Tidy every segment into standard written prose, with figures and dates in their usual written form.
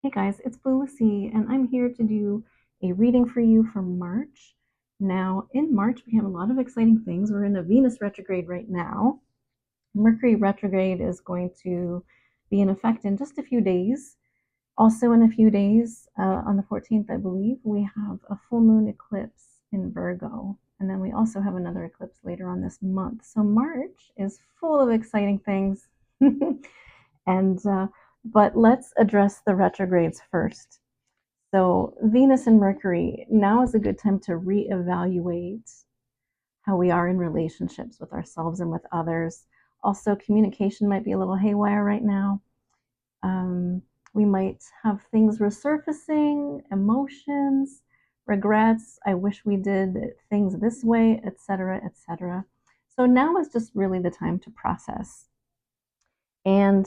Hey guys, it's Blue Lucy, and I'm here to do a reading for you for March. Now, in March, we have a lot of exciting things. We're in a Venus retrograde right now. Mercury retrograde is going to be in effect in just a few days. Also, in a few days, on the 14th, I believe, we have a full moon eclipse in Virgo. And then we also have another eclipse later on this month. So March is full of exciting things. and But let's address the retrogrades first. So Venus and Mercury, now is a good time to reevaluate how we are in relationships with ourselves and with others. Also, communication might be a little haywire right now. We might have things resurfacing, emotions, regrets. I wish we did things this way, etc., etc. So now is just really the time to process. And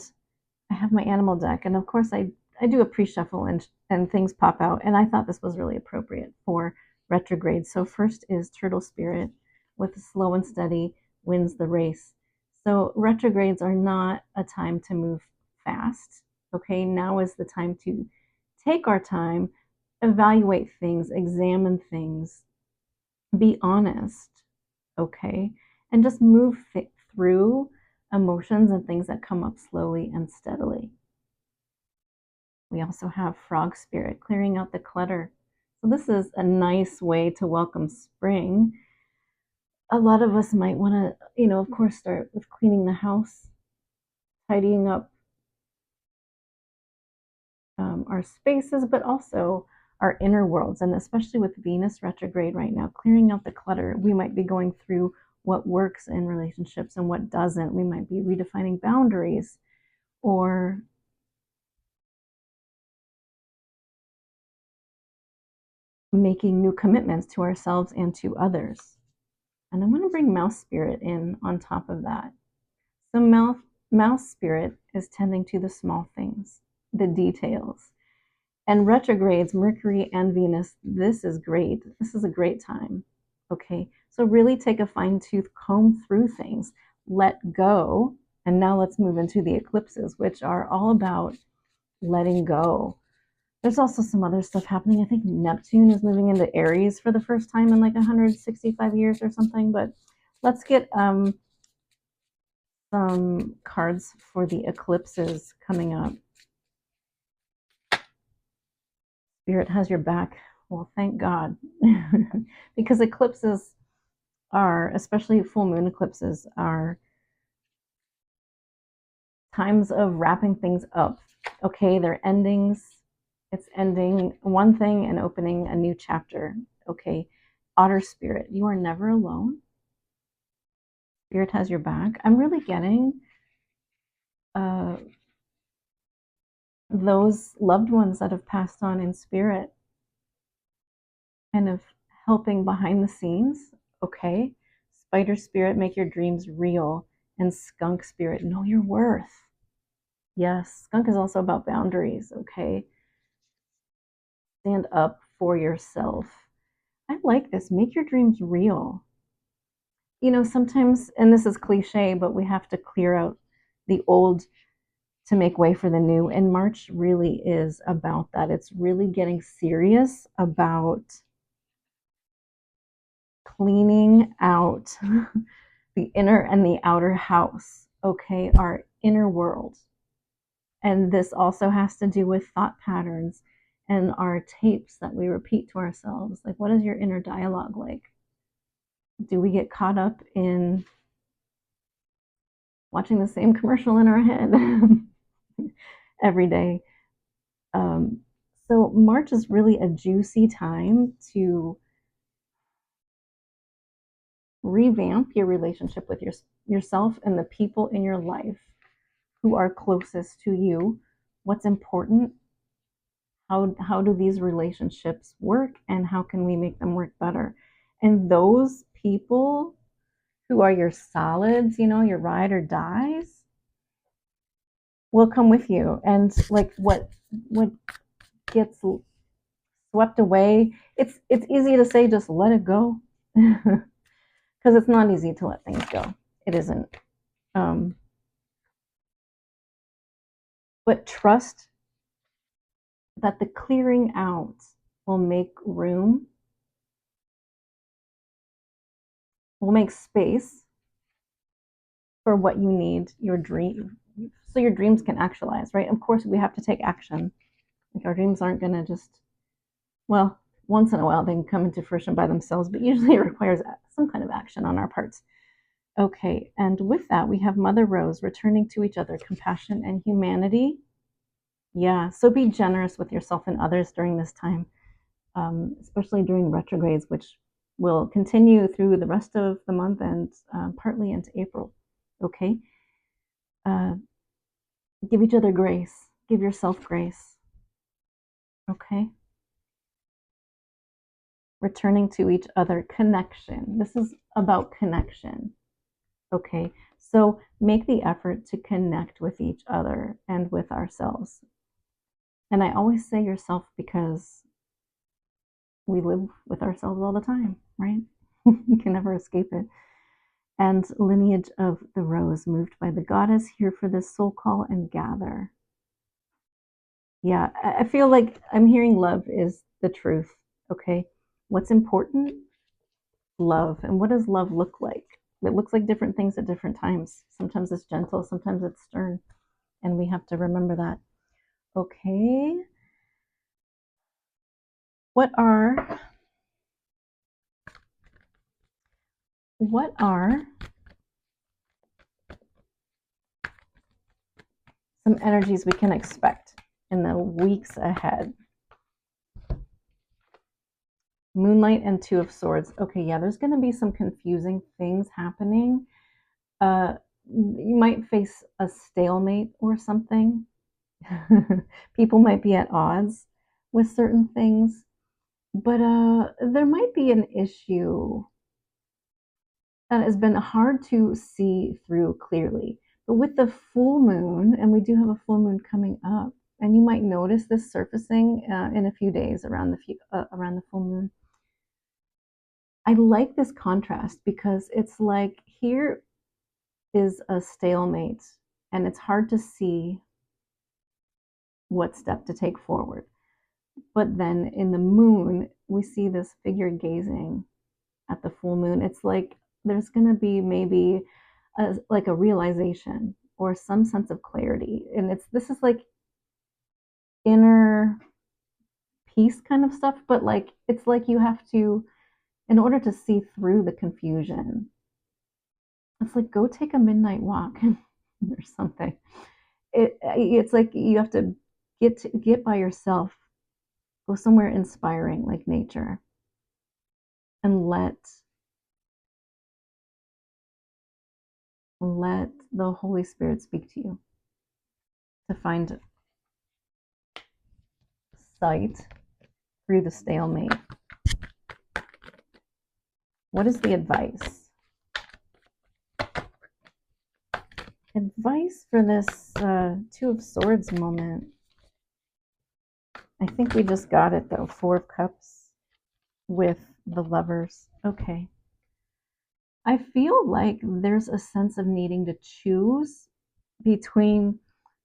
I have my animal deck, and of course I do a pre-shuffle and things pop out, and I thought this was really appropriate for retrograde. So first is Turtle Spirit with slow and steady wins the race. So retrogrades are not a time to move fast. Okay, now is the time to take our time, evaluate things, examine things, be honest, okay, and just move through emotions and things that come up slowly and steadily. We also have Frog Spirit, clearing out the clutter. So this is a nice way to welcome spring. A lot of us might want to, of course, start with cleaning the house, tidying up our spaces, but also our inner worlds. And especially with Venus retrograde right now, clearing out the clutter, we might be going through what works in relationships and what doesn't. We might be redefining boundaries or making new commitments to ourselves and to others. And I'm going to bring Mouse Spirit in on top of that. So Mouse Spirit is tending to the small things, the details. And retrogrades, Mercury and Venus, this is great. This is a great time. Okay, so really take a fine-tooth comb through things, let go. And now let's move into the eclipses, which are all about letting go. There's also some other stuff happening. I think Neptune is moving into Aries for the first time in like 165 years or something. But let's get some cards for the eclipses coming up. Spirit has your back. Well, thank God. Because eclipses are, especially full moon eclipses, are times of wrapping things up. Okay, they're endings. It's ending one thing and opening a new chapter. Okay, Otter Spirit, you are never alone. Spirit has your back. I'm really getting those loved ones that have passed on in spirit, kind of helping behind the scenes. Okay, Spider Spirit, make your dreams real. And Skunk Spirit, know your worth. Yes, skunk is also about boundaries, okay? Stand up for yourself. I like this. Make your dreams real. Sometimes, and this is cliche, but we have to clear out the old to make way for the new. And March really is about that. It's really getting serious about cleaning out the inner and the outer house, okay? Our inner world. And this also has to do with thought patterns and our tapes that we repeat to ourselves. Like, what is your inner dialogue like? Do we get caught up in watching the same commercial in our head every day? So March is really a juicy time to revamp your relationship with yourself and the people in your life who are closest to you. What's important? How do these relationships work, and how can we make them work better? And those people who are your solids, your ride or dies, will come with you. And like what gets swept away, it's easy to say just let it go, because it's not easy to let things go. It isn't. But trust that the clearing out will make room, will make space for what you need, your dream, so your dreams can actualize, right? Of course, we have to take action. Like our dreams aren't going to just, well, once in a while they can come into fruition by themselves, but usually it requires some kind of action on our parts. Okay, and with that, we have Mother Rose returning to each other, compassion and humanity. Yeah, so be generous with yourself and others during this time, especially during retrogrades, which will continue through the rest of the month and partly into April. Okay, give each other grace, give yourself grace. Okay, returning to each other, connection. This is about connection. Okay, so make the effort to connect with each other and with ourselves. And I always say yourself because we live with ourselves all the time, right? You can never escape it. And lineage of the rose, moved by the goddess, here for this soul call and gather. Yeah, I feel like I'm hearing love is the truth. Okay, what's important? Love. And what does love look like? It looks like different things at different times. Sometimes it's gentle, sometimes it's stern, and we have to remember that. Okay, what are some energies we can expect in the weeks ahead? Moonlight and Two of Swords. Okay, yeah, there's going to be some confusing things happening. You might face a stalemate or something. People might be at odds with certain things, but there might be an issue that has been hard to see through clearly. But with the full moon, and we do have a full moon coming up, and you might notice this surfacing in a few days around the full moon. I like this contrast because it's like here is a stalemate, and it's hard to see what step to take forward. But then in the moon, we see this figure gazing at the full moon. It's like there's going to be maybe like a realization or some sense of clarity, and this is like inner peace kind of stuff. But like it's like you have to, in order to see through the confusion, it's like go take a midnight walk or something. It's like you have to get by yourself, go somewhere inspiring like nature, and let the Holy Spirit speak to you to find sight through the stalemate. What is the advice? Advice for this Two of Swords moment. I think we just got it though. Four of Cups with the Lovers. Okay. I feel like there's a sense of needing to choose between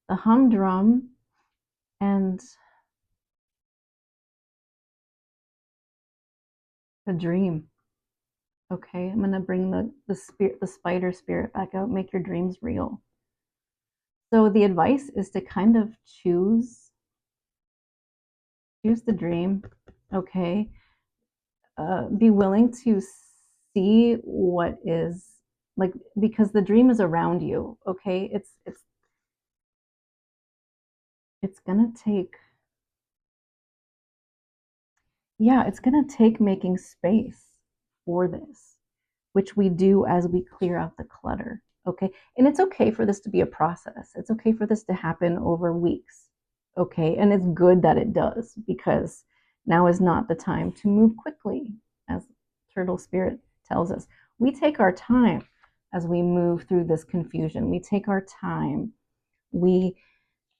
the humdrum and the dream. Okay, I'm gonna bring the spider spirit back out. Make your dreams real. So the advice is to kind of choose the dream. Okay, be willing to see what is like, because the dream is around you. Okay, it's gonna take, yeah, it's gonna take making space for this, which we do as we clear out the clutter. Okay, and it's okay for this to be a process. It's okay for this to happen over weeks. Okay, and it's good that it does, because now is not the time to move quickly, as Turtle Spirit tells us. We take our time as we move through this confusion. We take our time. We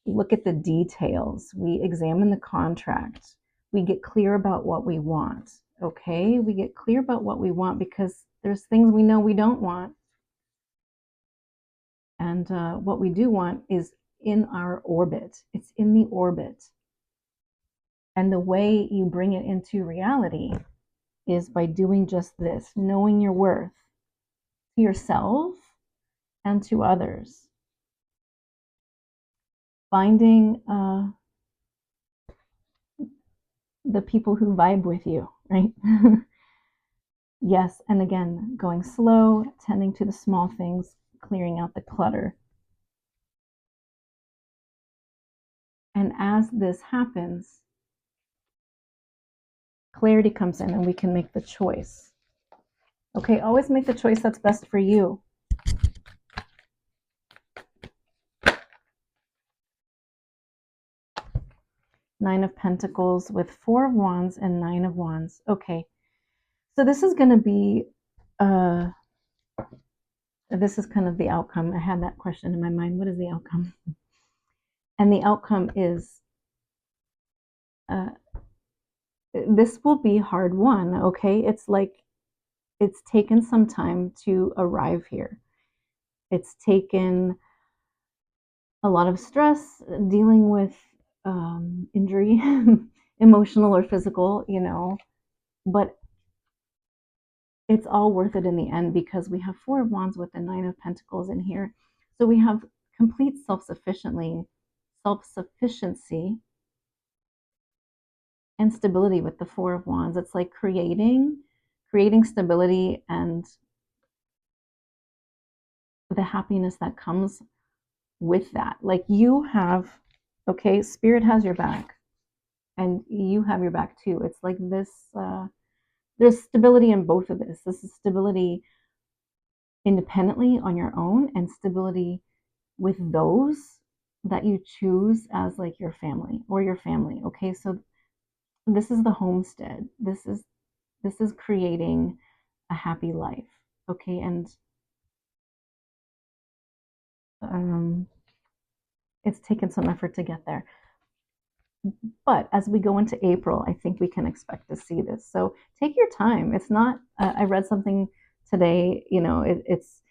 look at the details. We examine the contract. We get clear about what we want. Okay, we get clear about what we want because there's things we know we don't want. And what we do want is in our orbit. It's in the orbit. And the way you bring it into reality is by doing just this, knowing your worth to yourself and to others. Finding the people who vibe with you, right? Yes, and again, going slow, tending to the small things, clearing out the clutter. And as this happens, clarity comes in and we can make the choice. Okay, always make the choice that's best for you. Nine of Pentacles with Four of Wands and Nine of Wands. Okay, so this is going to be, this is kind of the outcome. I had that question in my mind. What is the outcome? And the outcome is, this will be hard won, okay? It's like, it's taken some time to arrive here. It's taken a lot of stress dealing with injury, emotional or physical, you know, but it's all worth it in the end because we have Four of Wands with the Nine of Pentacles in here. So we have complete self-sufficiency and stability with the Four of Wands. It's like creating stability and the happiness that comes with that. Like you have, okay, Spirit has your back and you have your back too. It's like this, there's stability in both of this. This is stability independently on your own and stability with those that you choose as like your family or your family. Okay, so this is the homestead. This is creating a happy life. Okay, and it's taken some effort to get there. But as we go into April, I think we can expect to see this. So take your time. It's not, I read something today, you know, it's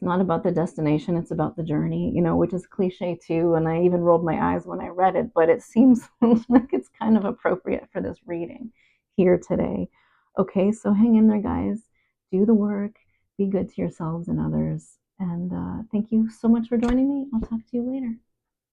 not about the destination, it's about the journey, you know, which is cliche too. And I even rolled my eyes when I read it, but it seems like it's kind of appropriate for this reading here today. Okay, so hang in there, guys. Do the work, be good to yourselves and others. And thank you so much for joining me. I'll talk to you later.